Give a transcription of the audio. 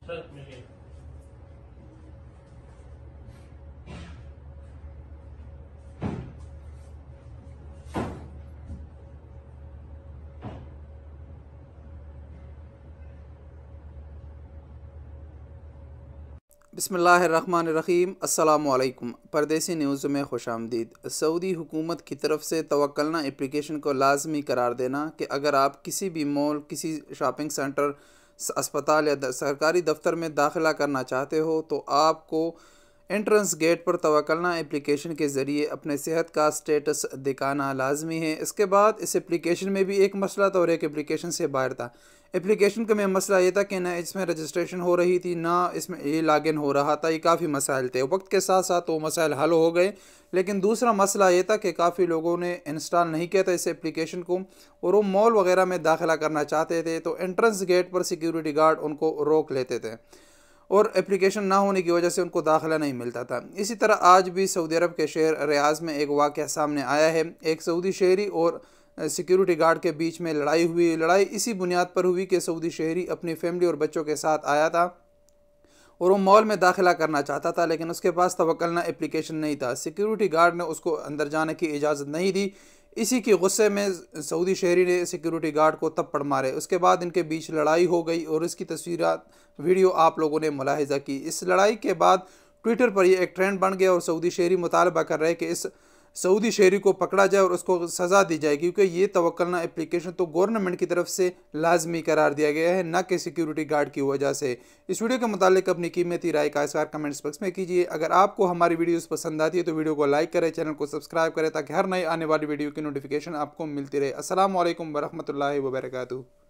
बिस्मिल्लाहिर्रहमानिर्रहीम। अस्सलामुअलैकुम। परदेसी न्यूज़ में खुशामदीद। सऊदी हुकूमत की तरफ से तवक्कलना एप्लीकेशन को लाजमी करार देना कि अगर आप किसी भी मॉल, किसी शॉपिंग सेंटर, अस्पताल या सरकारी दफ्तर में दाखिला करना चाहते हो तो आपको एंट्रेंस गेट पर तवक्कलना एप्लीकेशन के ज़रिए अपने सेहत का स्टेटस दिखाना लाजमी है। इसके बाद इस एप्लीकेशन में भी एक मसला था और एक एप्लीकेशन से बाहर था। एप्लीकेशन का में मसला ये था कि ना इसमें रजिस्ट्रेशन हो रही थी, ना इसमें ये लॉगिन हो रहा था। ये काफ़ी मसाइल थे। वक्त के साथ साथ वो मसाइल हल हो गए, लेकिन दूसरा मसला ये था कि काफ़ी लोगों ने इंस्टॉल नहीं किया था इस एप्लीकेशन को और वो मॉल वगैरह में दाखिला करना चाहते थे तो एंट्रेंस गेट पर सिक्योरिटी गार्ड उनको रोक लेते थे और एप्लीकेशन ना होने की वजह से उनको दाखिला नहीं मिलता था। इसी तरह आज भी सऊदी अरब के शहर रियाज में एक वाक़या सामने आया है। एक सऊदी शहरी और सिक्योरिटी गार्ड के बीच में लड़ाई हुई। लड़ाई इसी बुनियाद पर हुई कि सऊदी शहरी अपनी फैमिली और बच्चों के साथ आया था और वो मॉल में दाखिला करना चाहता था, लेकिन उसके पास तवक्कलना एप्लीकेशन नहीं था। सिक्योरिटी गार्ड ने उसको अंदर जाने की इजाज़त नहीं दी। इसी के गुस्से में सऊदी शहरी ने सिक्योरिटी गार्ड को थप्पड़ मारे। उसके बाद इनके बीच लड़ाई हो गई और इसकी तस्वीरात वीडियो आप लोगों ने मुलाहिजा की। इस लड़ाई के बाद ट्विटर पर यह एक ट्रेंड बन गया और सऊदी शहरी मुतालबा कर रहे हैं कि इस सऊदी शहरी को पकड़ा जाए और उसको सज़ा दी जाए, क्योंकि ये तवक्कलना एप्लीकेशन तो गवर्नमेंट की तरफ से लाजमी करार दिया गया है, न कि सिक्योरिटी गार्ड की वजह से। इस वीडियो के मुतालिक अपनी कीमती राय का इज़हार कमेंट्स बॉक्स में कीजिए। अगर आपको हमारी वीडियोस पसंद आती है तो वीडियो को लाइक करें, चैनल को सब्सक्राइब करें ताकि हर नई आने वाली वीडियो की नोटिफिकेशन आपको मिलती रहे। अस्सलामु अलैकुम वरहमतुल्लाहि वबरकातुहू।